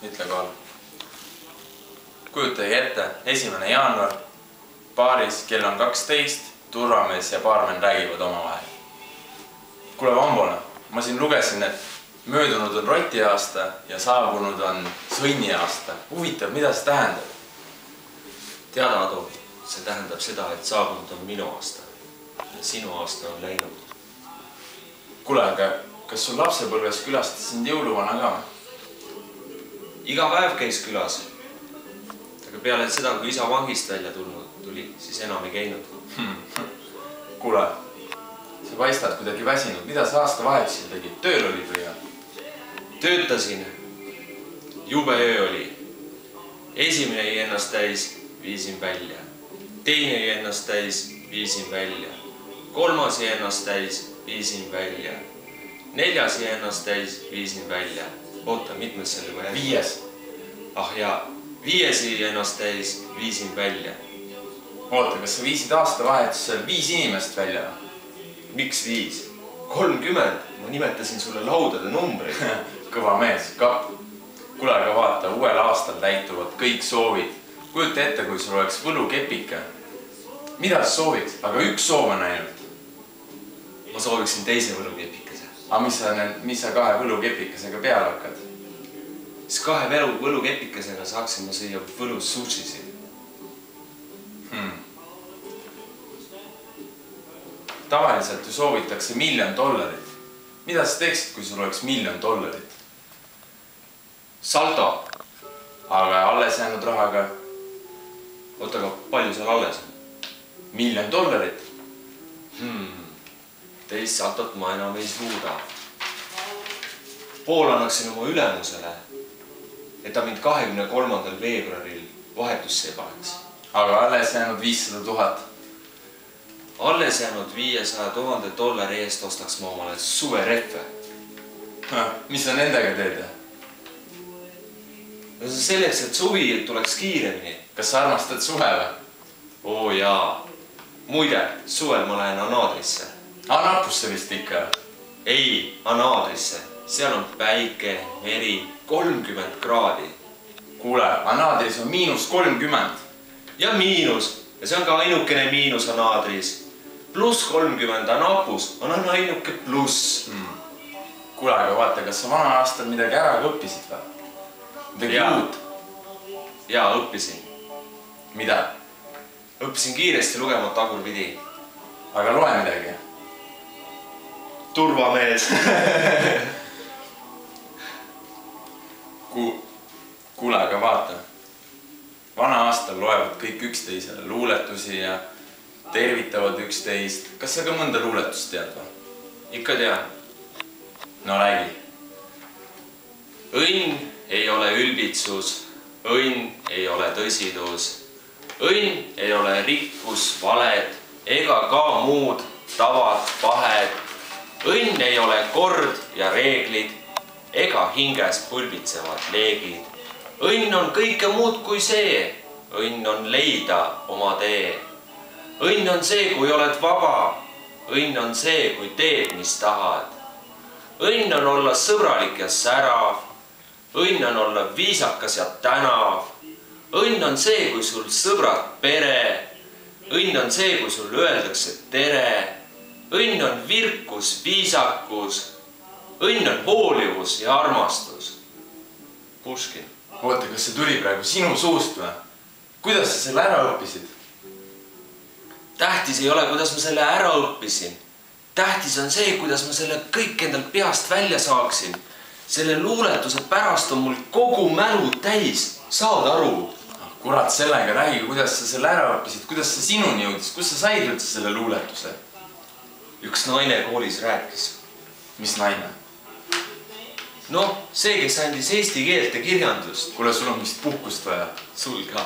ütle kohal. Kujutage ette, 1. jaanuar, baaris, kell on 12, turvamees ja baarmen räägivad omavahel. Kuule Vambole, ma siin lugesin, et möödunud on rotiaasta ja saabunud on sõnniaasta. Huvitav, mida see tähendab? Teada, Adu, see tähendab seda, et saabunud on minu aasta ja sinu aasta on läinud. Kuule, aga kas sul lapsepõlves külastas sind jõuluvana ka? Iga päev käis külas. Aga peale seda, kui isa vangist välja tuli, siis enam ei käinud. Kuule, sa paistad kuidagi väsinud. Mida sa aastavahetusel tegid? Tööl olid või? Töötasin. Jube öö oli. Esimene jäi ennast täis, viisin välja. Teine jäi ennast täis, viisin välja. Kolmas jäi ennast täis, viisin välja. Neljas jäi ennast täis, viisin välja. Oota, mitmes see juba järgi? 5. Ah jaa, 5 jäi ennast täis, viisin välja. Oota, kas sa viisid aastavahetusel 5 inimest välja? Miks 5? 30. Ma nimetasin sulle laudade numbreid. Kõva mees, kapp. Kuule, aga vaata, uuel aastal täituvad kõik soovid. Kujuta ette, kui sul oleks võlukepike. Mida sa soovid? Aga üks soov on ainult. Ma sooviksin teise võlukepikese. Aga mis sa 2 võlukepikesega peale hakkad? Siis 2 võlukepikesega saaksin ma süüa võlus sushisid. Tavaliselt ju soovitakse $1 000 000. Mida sa teeksid, kui sul oleks $1 000 000? Salto. Aga alles jäänud rahaga? Oota, aga palju seal alles on? $1 000 000. Teist saltot ma enam ei suuda. Pool annaksin oma ülemusele, et ta mind 23. veebruaril vahetusse ei paneks. Aga alles jäänud $500 000. Alles jäänud $500 000 eest ostaks ma omale suverehve. Mis sa nendega teed? No see selleks, et suvi tuleks kiiremini. Kas sa armastad suve või? Oo jaa. Muide, suvel ma lähen Anaadrisse. Anapusse vist ikka? Ei, Anaadrisse. Seal on päike, meri, 30 kraadi. Kuule, Anaadris on -30. Ja miinus. Ja see on ka ainukene miinus Anaadris. +30 Anapus on ainuke pluss. Kuule, aga vaata, kas sa vana aastal midagi ära õppisid või? Midagi uut? Jaa, õppisin. Mida? Õppisin kiiresti lugema tagurpidi. Aga loe midagi. Turvamees. Kuule, aga vaata. Vana aastal loevad kõik üksteisele luuletusi ja tervitavad üksteist. Kas sa ka mõnda luuletust tead või? Ikka tean. No räägi. Õnn ei ole ülbitsus, õnn ei ole tõsidus. Õnn ei ole rikkus, valed ega ka muud tavad, pahed. Õnn ei ole kord ja reeglid ega hinges pulbitsevad leegid. Õnn on kõike muud kui see. Õnn on leida oma tee. Õnn on see, kui oled vaba. Õnn on see, kui teed, mis tahad. Õnn on olla sõbralik ja särav. Õnn on olla viisakas ja tänav. Õnn on see, kui sul sõbrad pere. Õnn on see, kui sul öeldakse tere. Õnn on virkus, viisakus. Õnn on hoolivus ja armastus. Puškin. Oota, kas see tuli praegu sinu suust või? Kuidas sa selle ära õppisid? Tähtis ei ole, kuidas ma selle ära õppisin. Tähtis on see, kuidas ma selle kõik endal peast välja saaksin. Selle luuletuse pärast on mul kogu mälu täis. Saad aru? Kurat, sellega räägi, kuidas sa selle ära õppisid, kuidas sa sinuni jõudis, kus sa said üldse selle luuletuse? Üks naine koolis rääkis. Mis naine? No, see, kes andis eesti keelt ja kirjandust. Kuule, sul on vist puhkust vaja. Sul ka.